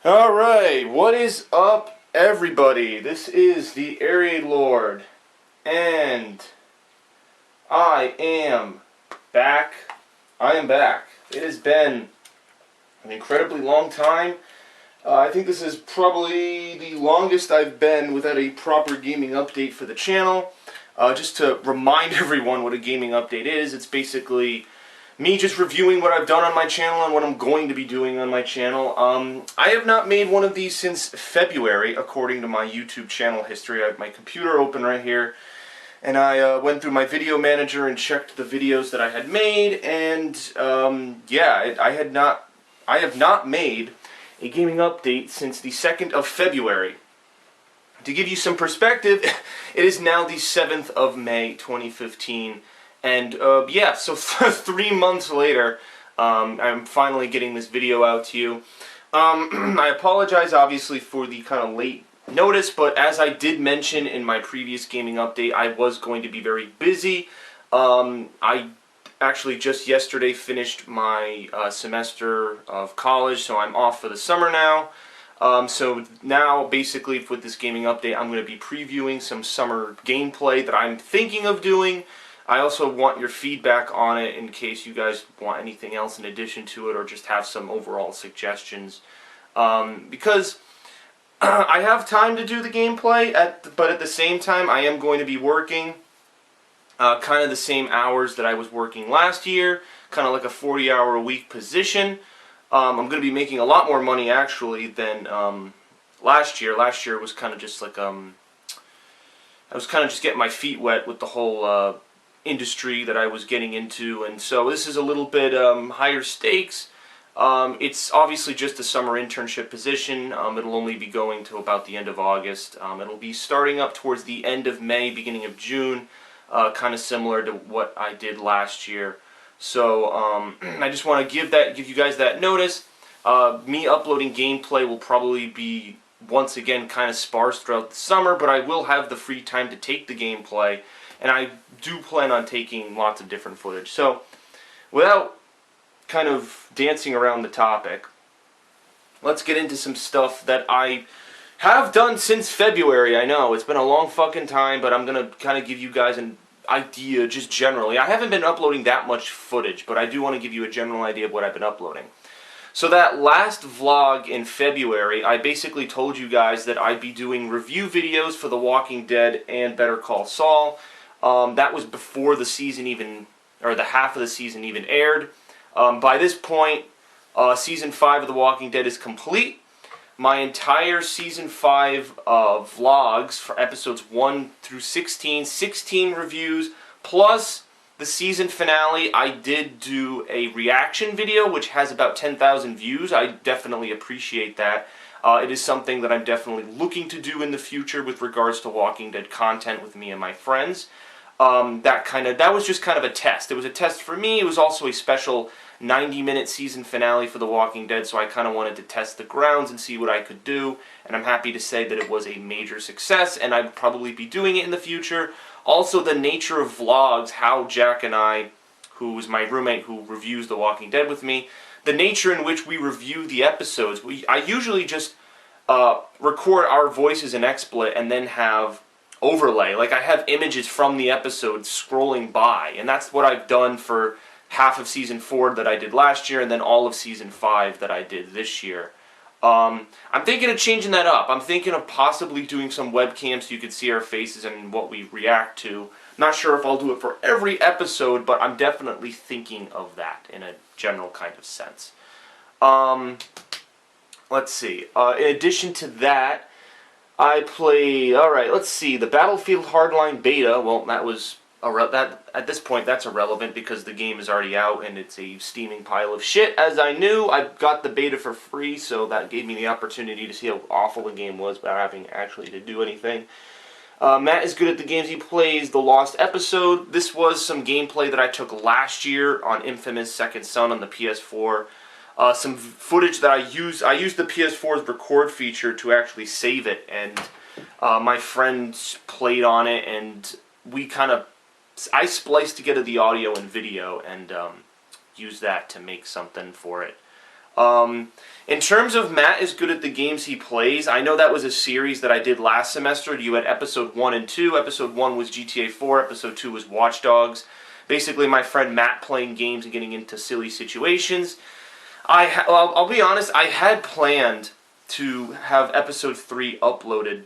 Alright, what is up, everybody? This is the TheAireaidLord, and I am back. It has been an incredibly long time. I think this is probably the longest I've been without a proper gaming update for the channel. Just to remind everyone what a gaming update is, it's basically me just reviewing what I've done on my channel and what I'm going to be doing on my channel. I have not made one of these since February, according to my YouTube channel history. I have my computer open right here, and I went through my video manager and checked the videos that I had made, and yeah, I have not made a gaming update since the 2nd of February. To give you some perspective, it is now the 7th of May 2015. And yeah, so 3 months later, I'm finally getting this video out to you. I apologize, obviously, for the kind of late notice, but as I did mention in my previous gaming update, I was going to be very busy. I actually just yesterday finished my semester of college, so I'm off for the summer now. So now, basically, with this gaming update, I'm going to be previewing some summer gameplay that I'm thinking of doing. I also want your feedback on it in case you guys want anything else in addition to it, or just have some overall suggestions. Because I have time to do the gameplay, but at the same time I am going to be working kind of the same hours that I was working last year, kind of like a 40-hour-a-week position. I'm going to be making a lot more money actually than last year. Last year was kind of just like I was kind of just getting my feet wet with the whole industry that I was getting into, and so this is a little bit higher stakes. It's obviously just a summer internship position. It'll only be going to about the end of August. It'll be starting up towards the end of May, beginning of June, kind of similar to what I did last year. So I just want to give you guys that notice. Me uploading gameplay will probably be once again kind of sparse throughout the summer, but I will have the free time to take the gameplay. And I do plan on taking lots of different footage. So, without kind of dancing around the topic, let's get into some stuff that I have done since February. I know, it's been a long fucking time, but I'm going to kind of give you guys an idea just generally. I haven't been uploading that much footage, but I do want to give you a general idea of what I've been uploading. So that last vlog in February, I basically told you guys that I'd be doing review videos for The Walking Dead and Better Call Saul. That was before the season even, or the half of the season even aired. By this point, Season 5 of The Walking Dead is complete. My entire Season 5 vlogs for episodes 1 through 16, 16 reviews, plus the season finale, I did do a reaction video, which has about 10,000 views. I definitely appreciate that. It is something that I'm definitely looking to do in the future with regards to Walking Dead content with me and my friends. That was just kind of a test. It was a test for me. It was also a special 90-minute season finale for The Walking Dead, so I kind of wanted to test the grounds and see what I could do, and I'm happy to say that it was a major success, and I'd probably be doing it in the future. Also, the nature of vlogs, how Jack and I, who is my roommate who reviews The Walking Dead with me, the nature in which we review the episodes, I usually just record our voices in XSplit and then have overlay. Like, I have images from the episode scrolling by, and that's what I've done for half of Season 4 that I did last year, and then all of Season 5 that I did this year. I'm thinking of changing that up. I'm thinking of possibly doing some webcams so you can see our faces and what we react to. Not sure if I'll do it for every episode, but I'm definitely thinking of that in a general kind of sense. Let's see. In addition to that, I played, alright, let's see, the Battlefield Hardline Beta. Well, that was, at this point, that's irrelevant because the game is already out and it's a steaming pile of shit. As I knew, I got the beta for free, so that gave me the opportunity to see how awful the game was without having actually to do anything. Matt is good at the games he plays. The Lost Episode. This was some gameplay that I took last year on Infamous Second Son on the PS4. Some footage that I used the PS4's record feature to actually save it, and my friends played on it, and I spliced together the audio and video and used that to make something for it. In terms of Matt is good at the games he plays, I know that was a series that I did last semester. You had episode 1 and 2. Episode 1 was GTA 4. Episode 2 was Watch Dogs. Basically, my friend Matt playing games and getting into silly situations. I'll be honest, I had planned to have episode 3 uploaded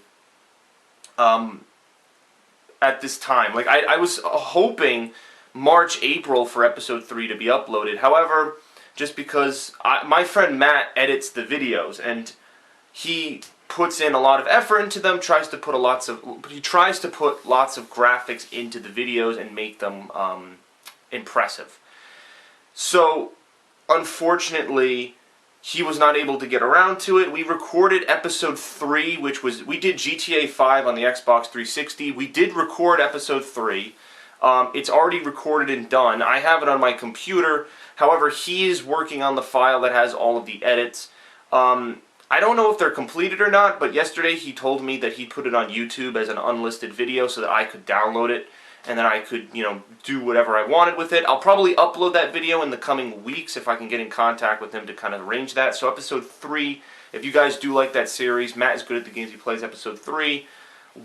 at this time. Like, I was hoping March, April for episode 3 to be uploaded. However, just because my friend Matt edits the videos, and he puts in a lot of effort into them, he tries to put lots of graphics into the videos and make them impressive. So, unfortunately, he was not able to get around to it. We recorded episode 3, we did GTA 5 on the Xbox 360. We did record episode 3. It's already recorded and done. I have it on my computer. However, he is working on the file that has all of the edits. I don't know if they're completed or not, but yesterday he told me that he put it on YouTube as an unlisted video so that I could download it, and then I could, do whatever I wanted with it. I'll probably upload that video in the coming weeks if I can get in contact with him to kind of arrange that. So episode 3, if you guys do like that series, Matt is good at the games he plays, episode 3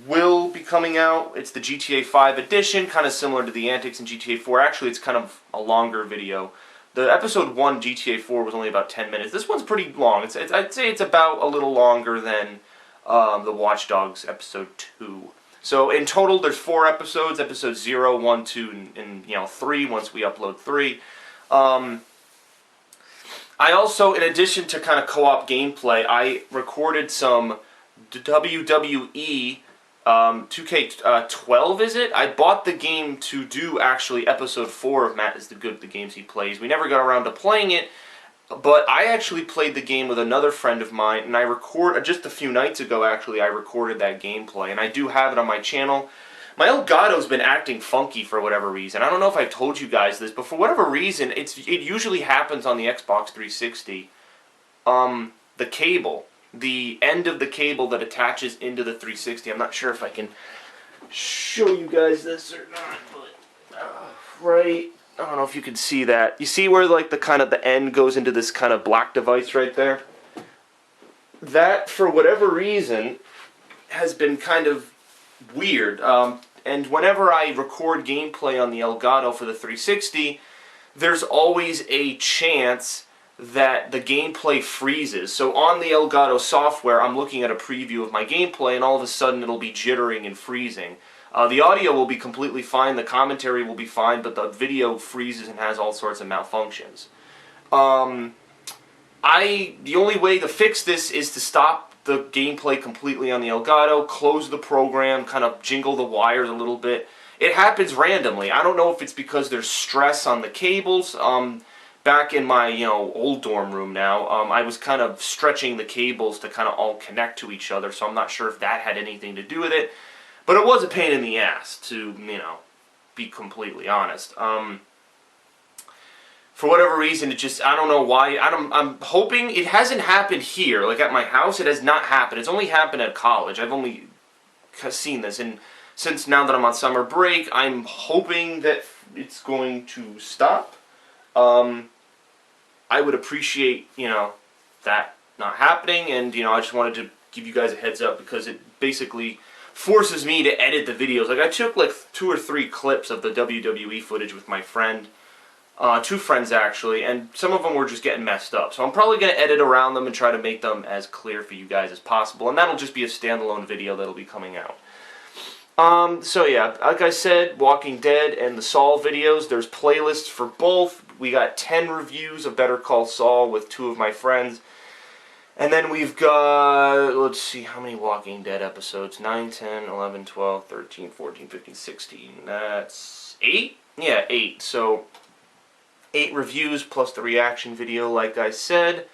will be coming out. It's the GTA 5 edition, kind of similar to the antics in GTA 4. Actually, it's kind of a longer video. The episode 1 GTA 4 was only about 10 minutes. This one's pretty long. I'd say it's about a little longer than the Watch Dogs episode 2. So in total, there's 4 episodes. Episodes 0, 1, 2, and 3 once we upload 3. I also, in addition to kind of co-op gameplay, I recorded some WWE 2K12, is it? I bought the game to do, actually, episode 4 of Matt is good at the games he plays. We never got around to playing it, but I actually played the game with another friend of mine, and just a few nights ago, actually, I recorded that gameplay, and I do have it on my channel. My Elgato's been acting funky for whatever reason. I don't know if I've told you guys this, but for whatever reason, it usually happens on the Xbox 360. The cable. The end of the cable that attaches into the 360. I'm not sure if I can show you guys this or not, but right, I don't know if you can see that. You see where like the end goes into this kind of black device right there? That, for whatever reason, has been kind of weird. And whenever I record gameplay on the Elgato for the 360, there's always a chance that the gameplay freezes. So on the Elgato software, I'm looking at a preview of my gameplay, and all of a sudden it'll be jittering and freezing. The audio will be completely fine, the commentary will be fine, but the video freezes and has all sorts of malfunctions. The only way to fix this is to stop the gameplay completely on the Elgato, close the program, kind of jingle the wires a little bit. It happens randomly. I don't know if it's because there's stress on the cables. Back in my, old dorm room now, I was kind of stretching the cables to kind of all connect to each other, so I'm not sure if that had anything to do with it. But it was a pain in the ass, to, be completely honest. For whatever reason, I don't know why. I'm hoping it hasn't happened here. Like at my house, it has not happened. It's only happened at college. I've only seen this, and since now that I'm on summer break, I'm hoping that it's going to stop. I would appreciate, that not happening, and, I just wanted to give you guys a heads up because it basically forces me to edit the videos. Like, I took, 2 or 3 clips of the WWE footage with my friend, 2 friends, actually, and some of them were just getting messed up. So I'm probably going to edit around them and try to make them as clear for you guys as possible, and that'll just be a standalone video that'll be coming out. So yeah, like I said, Walking Dead and the Saul videos, there's playlists for both. We got 10 reviews of Better Call Saul with 2 of my friends. And then we've got, let's see, how many Walking Dead episodes? 9, 10, 11, 12, 13, 14, 15, 16. That's 8? Yeah, 8. So, 8 reviews plus the reaction video, like I said.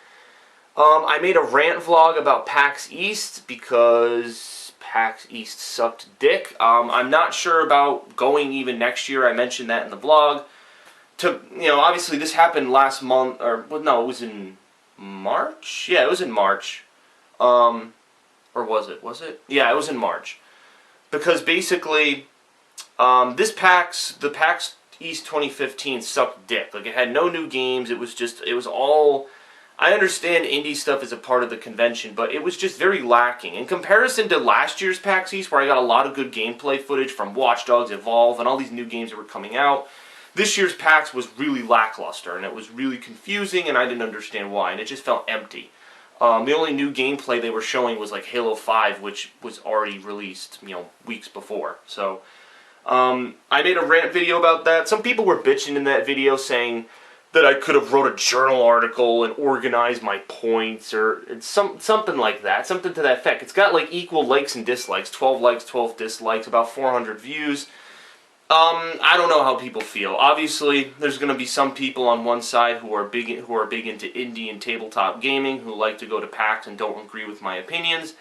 I made a rant vlog about PAX East because PAX East sucked dick. I'm not sure about going even next year. I mentioned that in the vlog. Obviously this happened last month, or, well, no, it was in March? Yeah, it was in March. Or was it? Was it? Yeah, it was in March. Because basically, the PAX East 2015 sucked dick. Like, it had no new games. It was all I understand indie stuff is a part of the convention, but it was just very lacking. In comparison to last year's PAX East, where I got a lot of good gameplay footage from Watch Dogs, Evolve, and all these new games that were coming out, this year's PAX was really lackluster, and it was really confusing, and I didn't understand why, and it just felt empty. The only new gameplay they were showing was like Halo 5, which was already released, weeks before. So, I made a rant video about that. Some people were bitching in that video saying that I could have wrote a journal article and organized my points, or something like that, something to that effect. It's got like equal likes and dislikes, 12 likes, 12 dislikes, about 400 views. I don't know how people feel. Obviously, there's going to be some people on one side who are big into indie and tabletop gaming, who like to go to PAX and don't agree with my opinions.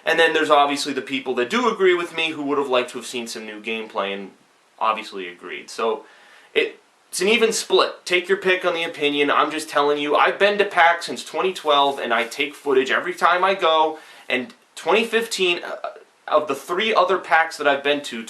And then there's obviously the people that do agree with me, who would have liked to have seen some new gameplay and obviously agreed. So it's an even split. Take your pick on the opinion. I'm just telling you, I've been to PAX since 2012, and I take footage every time I go. And 2015, of the 3 other PAX that I've been to,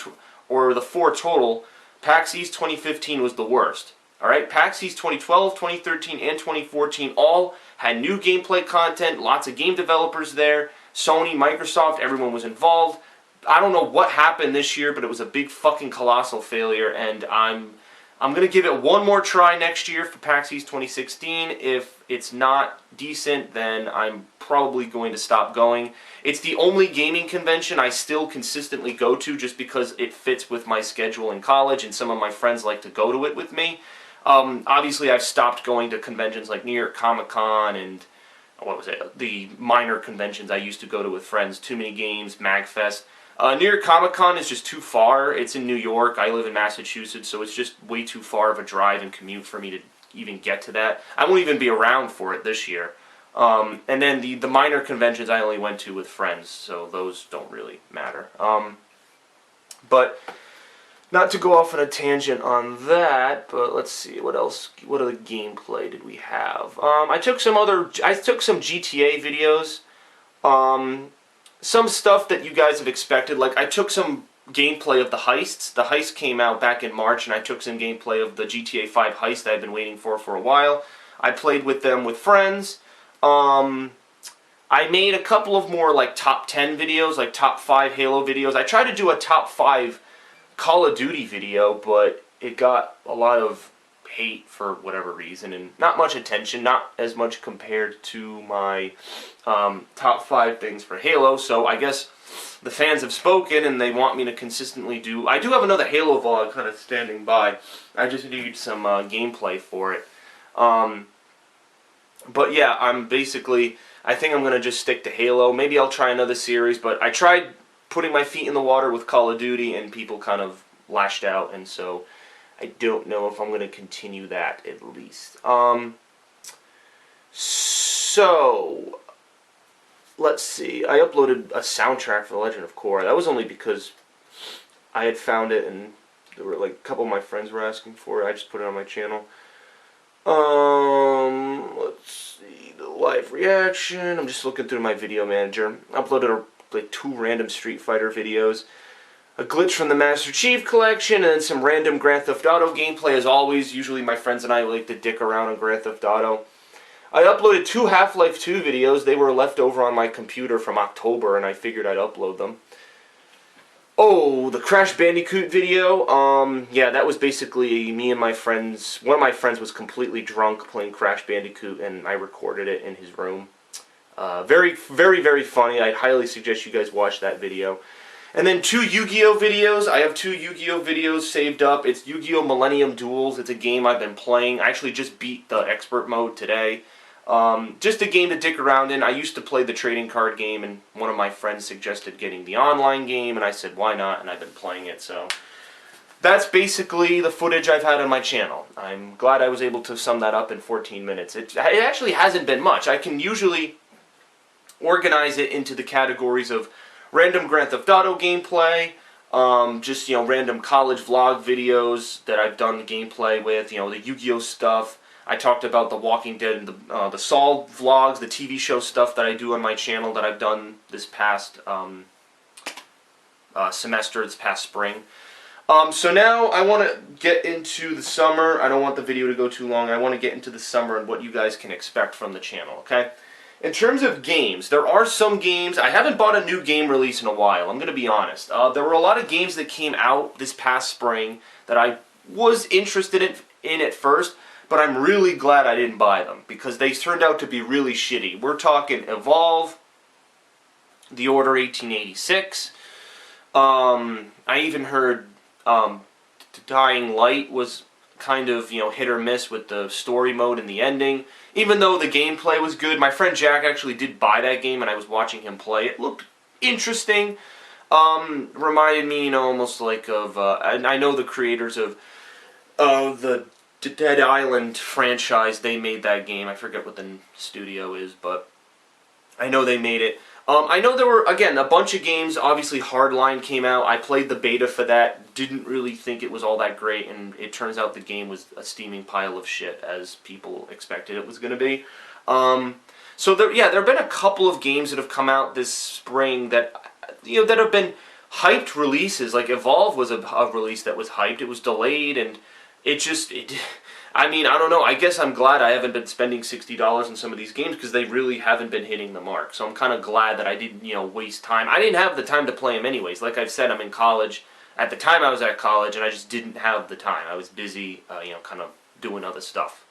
or the 4 total, PAX East 2015 was the worst. Alright, PAX East 2012, 2013, and 2014 all had new gameplay content, lots of game developers there, Sony, Microsoft, everyone was involved. I don't know what happened this year, but it was a big fucking colossal failure, and I'm going to give it one more try next year for PAX East 2016. If it's not decent, then I'm probably going to stop going. It's the only gaming convention I still consistently go to just because it fits with my schedule in college, and some of my friends like to go to it with me. Obviously, I've stopped going to conventions like New York Comic Con and, the minor conventions I used to go to with friends, Too Many Games, MagFest. New York Comic Con is just too far. It's in New York. I live in Massachusetts, so it's just way too far of a drive and commute for me to even get to that. I won't even be around for it this year. And then the minor conventions I only went to with friends, so those don't really matter. But not to go off on a tangent on that, but let's see, what else? What other gameplay did we have? I took some GTA videos. Some stuff that you guys have expected, like I took some gameplay of the heists. The heist came out back in March, and I took some gameplay of the GTA 5 heist that I've been waiting for a while. I played with them with friends. I made a couple of more like top 10 videos, like top 5 Halo videos. I tried to do a top 5 Call of Duty video, but it got a lot of hate for whatever reason, and not much attention, not as much compared to my top 5 things for Halo, so I guess the fans have spoken and they want me to consistently do... I do have another Halo vlog kind of standing by. I just need some gameplay for it. But yeah, I think I'm going to just stick to Halo. Maybe I'll try another series, but I tried putting my feet in the water with Call of Duty, and people kind of lashed out, and so I don't know if I'm going to continue that, at least. So, let's see. I uploaded a soundtrack for The Legend of Korra. That was only because I had found it, and there were like a couple of my friends were asking for it. I just put it on my channel. Let's see. The live reaction. I'm just looking through my video manager. I uploaded like 2 random Street Fighter videos, a glitch from the Master Chief Collection, and then some random Grand Theft Auto gameplay. As always, usually my friends and I like to dick around on Grand Theft Auto. I uploaded 2 Half-Life 2 videos. They were left over on my computer from October, and I figured I'd upload them. Oh, the Crash Bandicoot video. Yeah, that was basically me and my friends. One of my friends was completely drunk playing Crash Bandicoot, and I recorded it in his room. Very, very, very funny. I'd highly suggest you guys watch that video. And then 2 Yu-Gi-Oh! Videos. I have 2 Yu-Gi-Oh! Videos saved up. It's Yu-Gi-Oh! Millennium Duels. It's a game I've been playing. I actually just beat the expert mode today. Just a game to dick around in. I used to play the trading card game, and one of my friends suggested getting the online game, and I said, why not? And I've been playing it, so that's basically the footage I've had on my channel. I'm glad I was able to sum that up in 14 minutes. It actually hasn't been much. I can usually organize it into the categories of random Grand Theft Auto gameplay, just, random college vlog videos that I've done gameplay with, the Yu-Gi-Oh! Stuff. I talked about The Walking Dead and the Saul vlogs, the TV show stuff that I do on my channel that I've done this past semester, this past spring. So now I want to get into the summer. I don't want the video to go too long. I want to get into the summer and what you guys can expect from the channel, okay? In terms of games, there are some games. I haven't bought a new game release in a while, I'm going to be honest. There were a lot of games that came out this past spring that I was interested in at first, but I'm really glad I didn't buy them because they turned out to be really shitty. We're talking Evolve, The Order 1886. I even heard Dying Light was kind of, hit or miss with the story mode and the ending. Even though the gameplay was good, my friend Jack actually did buy that game and I was watching him play. It looked interesting. Reminded me, almost like of, and I know the creators of the Dead Island franchise, they made that game. I forget what the studio is, but I know they made it. I know there were, again, a bunch of games. Obviously, Hardline came out. I played the beta for that. Didn't really think it was all that great, and it turns out the game was a steaming pile of shit, as people expected it was going to be. So, there have been a couple of games that have come out this spring that, that have been hyped releases. Like, Evolve was a release that was hyped. It was delayed, and I don't know. I guess I'm glad I haven't been spending $60 on some of these games because they really haven't been hitting the mark. So I'm kind of glad that I didn't, waste time. I didn't have the time to play them anyways. Like I've said, I'm in college. At the time I was at college, and I just didn't have the time. I was busy, kind of doing other stuff,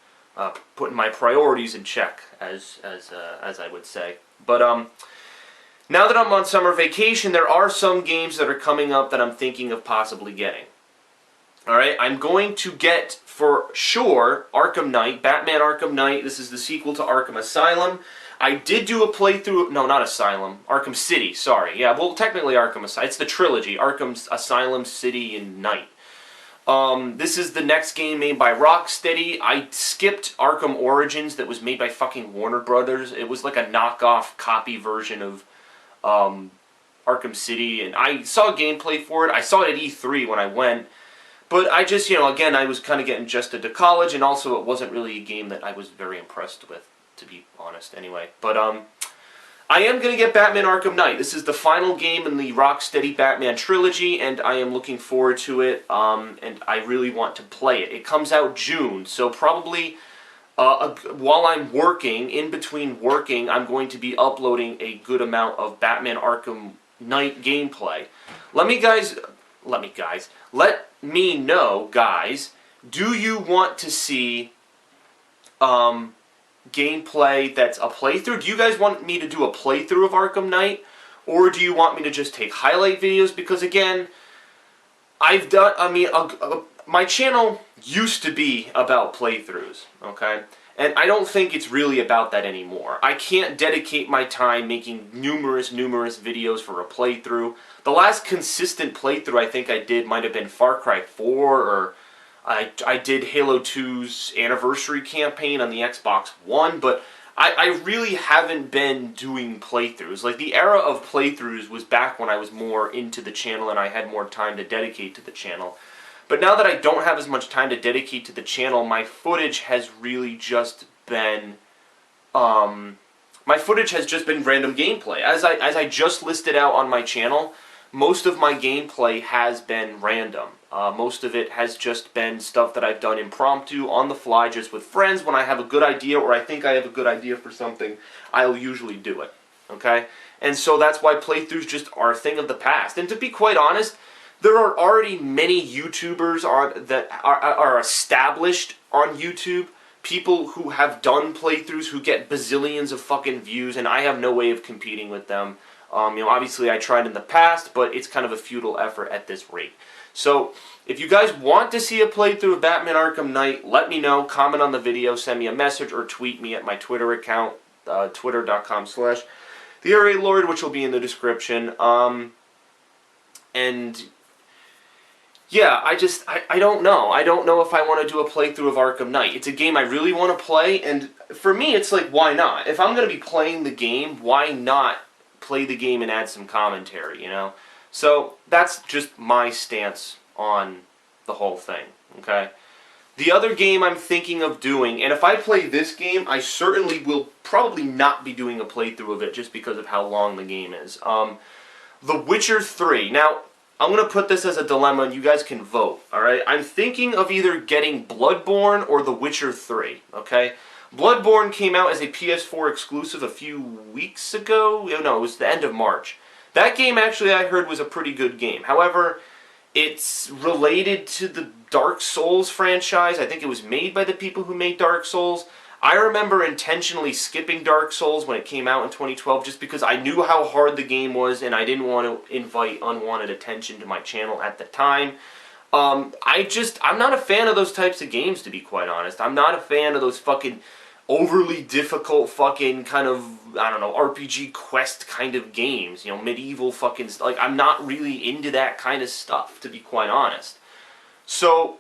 putting my priorities in check, as I would say. But now that I'm on summer vacation, there are some games that are coming up that I'm thinking of possibly getting. Alright, I'm going to get, for sure, Arkham Knight, Batman Arkham Knight. This is the sequel to Arkham Asylum. I did do a playthrough, no, not Asylum, Arkham City, sorry. Yeah, well, technically Arkham Asylum, it's the trilogy, Arkham Asylum, City, and Knight. This is the next game made by Rocksteady. I skipped Arkham Origins that was made by fucking Warner Brothers. It was like a knockoff copy version of Arkham City, and I saw gameplay for it. I saw it at E3 when I went. But I just, again, I was kind of getting adjusted to college, and also it wasn't really a game that I was very impressed with, to be honest, anyway. But I am going to get Batman Arkham Knight. This is the final game in the Rocksteady Batman trilogy, and I am looking forward to it, and I really want to play it. It comes out June, so probably while I'm working, in between working, I'm going to be uploading a good amount of Batman Arkham Knight gameplay. Let me know, guys, do you want to see gameplay that's a playthrough? Do you guys want me to do a playthrough of Arkham Knight? Or do you want me to just take highlight videos? Because again, my channel used to be about playthroughs, okay? And I don't think it's really about that anymore. I can't dedicate my time making numerous videos for a playthrough. The last consistent playthrough I think I did might have been Far Cry 4, or I did Halo 2's anniversary campaign on the Xbox One, but I really haven't been doing playthroughs. Like, the era of playthroughs was back when I was more into the channel and I had more time to dedicate to the channel. But now that I don't have as much time to dedicate to the channel, my footage has really just been, random gameplay. As I just listed out on my channel, most of my gameplay has been random. Most of it has just been stuff that I've done impromptu, on the fly, just with friends. When I have a good idea, or I think I have a good idea for something, I'll usually do it, okay? And so that's why playthroughs just are a thing of the past. And to be quite honest, there are already many YouTubers that are established on YouTube, people who have done playthroughs who get bazillions of fucking views, and I have no way of competing with them. Obviously I tried in the past, but it's kind of a futile effort at this rate. So, if you guys want to see a playthrough of Batman Arkham Knight, let me know, comment on the video, send me a message, or tweet me at my Twitter account, twitter.com/TheAireaidLord, which will be in the description. And yeah, I don't know. I don't know if I want to do a playthrough of Arkham Knight. It's a game I really want to play, and for me, it's like, why not? If I'm going to be playing the game, why not play the game and add some commentary, So, that's just my stance on the whole thing, okay? The other game I'm thinking of doing, and if I play this game, I certainly will probably not be doing a playthrough of it just because of how long the game is. The Witcher 3. Now, I'm going to put this as a dilemma and you guys can vote, alright? I'm thinking of either getting Bloodborne or The Witcher 3, okay? Bloodborne came out as a PS4 exclusive a few weeks ago. No, it was the end of March. That game, actually, I heard was a pretty good game. However, it's related to the Dark Souls franchise. I think it was made by the people who made Dark Souls. I remember intentionally skipping Dark Souls when it came out in 2012 just because I knew how hard the game was and I didn't want to invite unwanted attention to my channel at the time. I'm not a fan of those types of games, to be quite honest. I'm not a fan of those fucking overly difficult fucking kind of, I don't know, RPG quest kind of games. You know, medieval fucking, like, I'm not really into that kind of stuff, to be quite honest. So,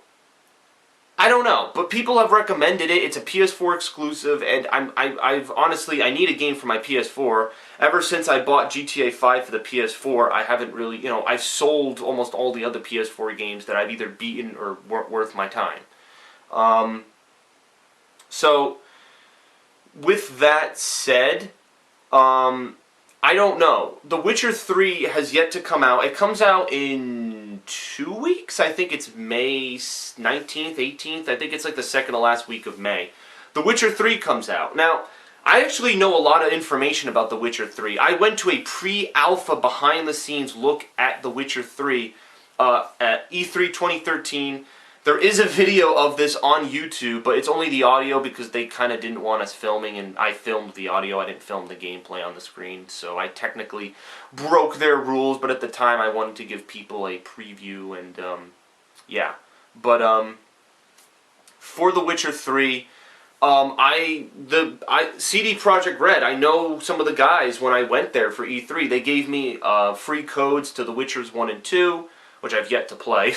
I don't know, but people have recommended it. It's a PS4 exclusive, and I've honestly, I need a game for my PS4. Ever since I bought GTA 5 for the PS4, I haven't really, you know, I've sold almost all the other PS4 games that I've either beaten or weren't worth my time. So, with that said, I don't know. The Witcher 3 has yet to come out. It comes out in 2 weeks. I think it's May 19th, 18th. I think it's like the second to last week of May. The Witcher 3 comes out. Now, I actually know a lot of information about The Witcher 3. I went to a pre-alpha behind-the-scenes look at The Witcher 3 at E3 2013. There is a video of this on YouTube, but it's only the audio because they kind of didn't want us filming, and I filmed the audio. I didn't film the gameplay on the screen, so I technically broke their rules, but at the time I wanted to give people a preview, and yeah. But for The Witcher 3, CD Projekt Red, I know some of the guys when I went there for E3. They gave me free codes to The Witchers 1 and 2, which I've yet to play.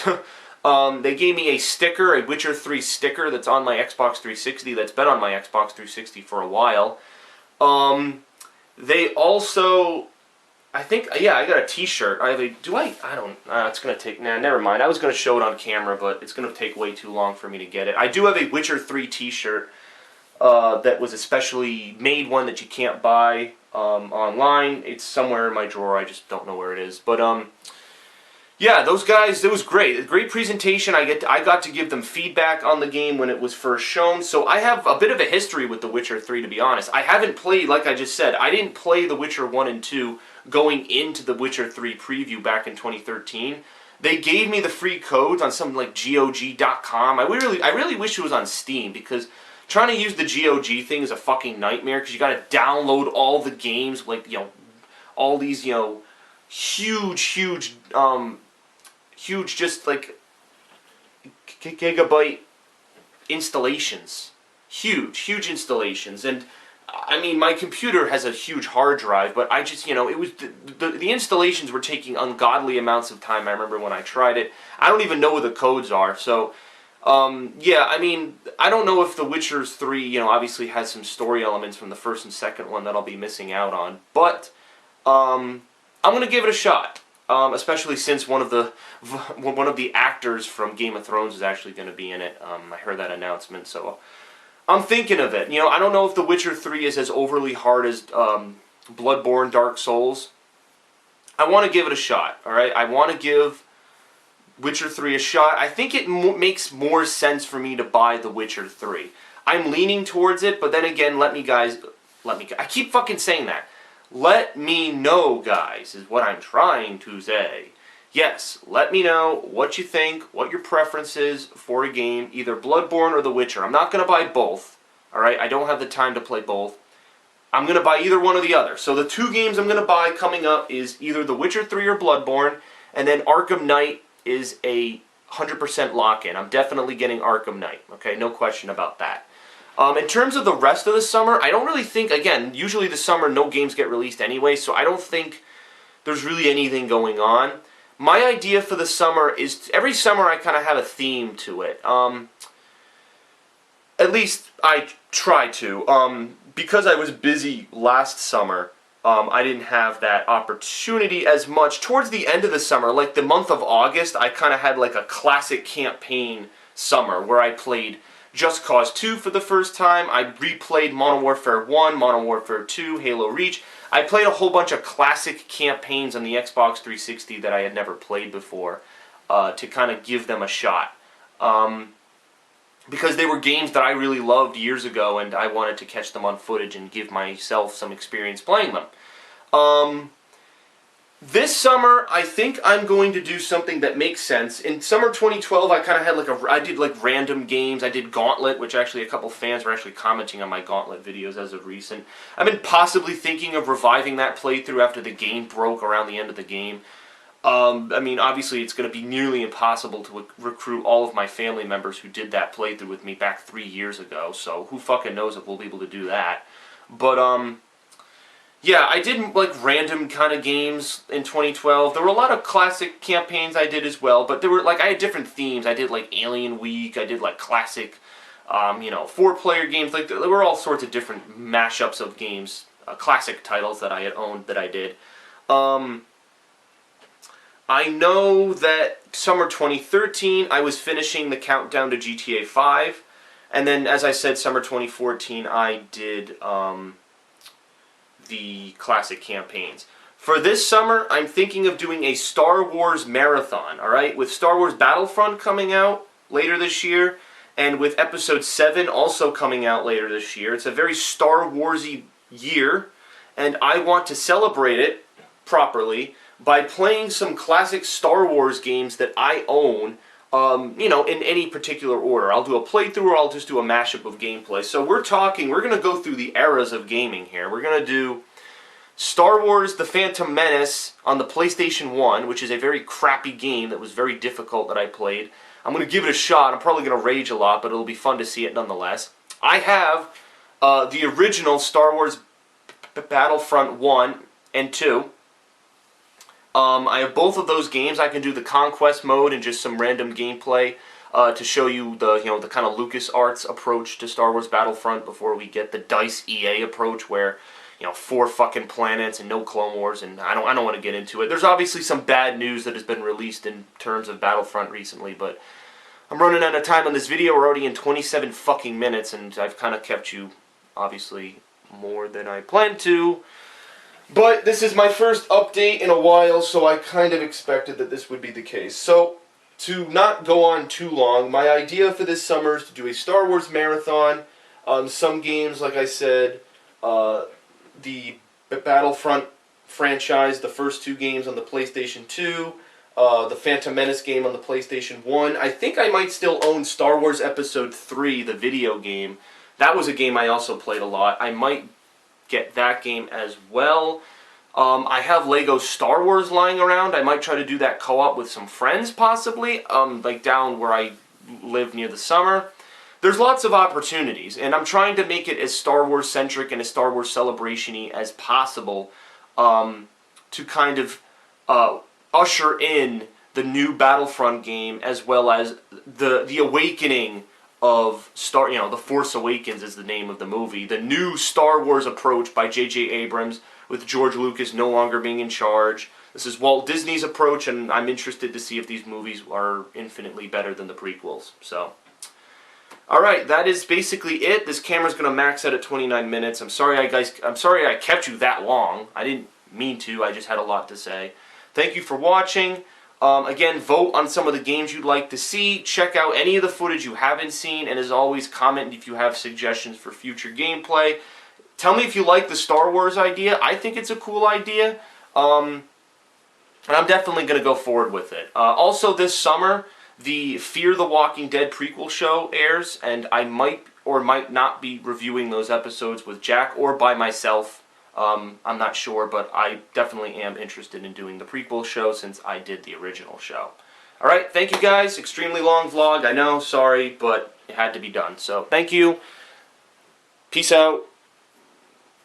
They gave me a sticker, a Witcher 3 sticker that's on my Xbox 360, that's been on my Xbox 360 for a while. They also, I think, yeah, I got a t-shirt. I have a, it's going to take, never mind. I was going to show it on camera, but it's going to take way too long for me to get it. I do have a Witcher 3 t-shirt that was a specially made one that you can't buy online. It's somewhere in my drawer, I just don't know where it is. But, yeah, those guys, it was great. A great presentation. I got to give them feedback on the game when it was first shown. So I have a bit of a history with The Witcher 3, to be honest. I haven't played, like I just said, I didn't play The Witcher 1 and 2 going into The Witcher 3 preview back in 2013. They gave me the free codes on something like GOG.com. I really wish it was on Steam, because trying to use the GOG thing is a fucking nightmare, because you got to download all the games, like, you know, all these, you know, huge, just like gigabyte installations. Huge installations. And I mean, my computer has a huge hard drive, but I just, you know, it was the installations were taking ungodly amounts of time. I remember when I tried it. I don't even know what the codes are. So, yeah, I mean, I don't know if The Witcher 3, you know, obviously has some story elements from the first and second one that I'll be missing out on. But I'm going to give it a shot. Especially since one of the actors from Game of Thrones is actually going to be in it. I heard that announcement, so I'm thinking of it. You know, I don't know if The Witcher 3 is as overly hard as Bloodborne, Dark Souls. I want to give it a shot, alright? I want to give Witcher 3 a shot. I think it makes more sense for me to buy The Witcher 3. I'm leaning towards it, but then again, I keep fucking saying that. Let me know, guys, is what I'm trying to say. Yes, let me know what you think, what your preference is for a game, either Bloodborne or The Witcher. I'm not going to buy both, alright? I don't have the time to play both. I'm going to buy either one or the other. So the two games I'm going to buy coming up is either The Witcher 3 or Bloodborne, and then Arkham Knight is a 100% lock-in. I'm definitely getting Arkham Knight, okay? No question about that. In terms of the rest of the summer, I don't really think, again, usually the summer no games get released anyway, so I don't think there's really anything going on. My idea for the summer is, every summer I kind of have a theme to it. At least I try to. Because I was busy last summer, I didn't have that opportunity as much. Towards the end of the summer, like the month of August, I kind of had like a classic campaign summer where I played Just Cause 2 for the first time. I replayed Modern Warfare 1, Modern Warfare 2, Halo Reach. I played a whole bunch of classic campaigns on the Xbox 360 that I had never played before to kind of give them a shot. Because they were games that I really loved years ago, and I wanted to catch them on footage and give myself some experience playing them. This summer, I think I'm going to do something that makes sense. In summer 2012, I kind of had I did like random games. I did Gauntlet, which actually a couple fans were actually commenting on my Gauntlet videos as of recent. I've been possibly thinking of reviving that playthrough after the game broke around the end of the game. I mean, obviously it's going to be nearly impossible to recruit all of my family members who did that playthrough with me back 3 years ago, so who fucking knows if we'll be able to do that. But, yeah, I did, like, random kind of games in 2012. There were a lot of classic campaigns I did as well, but there were, like, I had different themes. I did, like, Alien Week, I did, like, classic, you know, 4-player games. Like, there were all sorts of different mashups of games, classic titles that I had owned that I did. I know that summer 2013, I was finishing the countdown to GTA 5, and then, as I said, summer 2014, I did the classic campaigns. For this summer, I'm thinking of doing a Star Wars marathon, alright? With Star Wars Battlefront coming out later this year, and with Episode 7 also coming out later this year. It's a very Star Wars-y year, and I want to celebrate it properly by playing some classic Star Wars games that I own, you know, in any particular order. I'll do a playthrough or I'll just do a mashup of gameplay. So we're going to go through the eras of gaming here. We're going to do Star Wars The Phantom Menace on the PlayStation 1, which is a very crappy game that was very difficult that I played. I'm going to give it a shot. I'm probably going to rage a lot, but it'll be fun to see it nonetheless. I have the original Star Wars Battlefront 1 and 2. I have both of those games. I can do the Conquest mode and just some random gameplay to show you the kind of LucasArts approach to Star Wars Battlefront before we get the DICE EA approach where, 4 fucking planets and no Clone Wars, and I don't want to get into it. There's obviously some bad news that has been released in terms of Battlefront recently, but I'm running out of time on this video. We're already in 27 fucking minutes, and I've kind of kept you, obviously, more than I planned to. But this is my first update in a while, so I kind of expected that this would be the case. So, to not go on too long, my idea for this summer is to do a Star Wars marathon. Some games, like I said, the Battlefront franchise, the first 2 games on the PlayStation 2, the Phantom Menace game on the PlayStation 1. I think I might still own Star Wars Episode 3, the video game. That was a game I also played a lot. I might get that game as well. I have Lego Star Wars lying around. I might try to do that co-op with some friends, possibly, like down where I live near the summer. There's lots of opportunities, and I'm trying to make it as Star Wars-centric and as Star Wars celebration-y as possible to kind of usher in the new Battlefront game as well as the awakening of The Force Awakens is the name of the movie. The new Star Wars approach by J.J. Abrams, with George Lucas no longer being in charge. This is Walt Disney's approach, and I'm interested to see if these movies are infinitely better than the prequels. So, alright, that is basically it. This camera's going to max out at 29 minutes. I'm sorry I kept you that long. I didn't mean to, I just had a lot to say. Thank you for watching. Again, vote on some of the games you'd like to see. Check out any of the footage you haven't seen. And as always, comment if you have suggestions for future gameplay. Tell me if you like the Star Wars idea. I think it's a cool idea. And I'm definitely going to go forward with it. Also, this summer, the Fear the Walking Dead prequel show airs. And I might or might not be reviewing those episodes with Jack or by myself. I'm not sure, but I definitely am interested in doing the prequel show since I did the original show. Alright, thank you guys. Extremely long vlog, I know, sorry, but it had to be done. So, thank you. Peace out.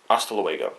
Hasta luego.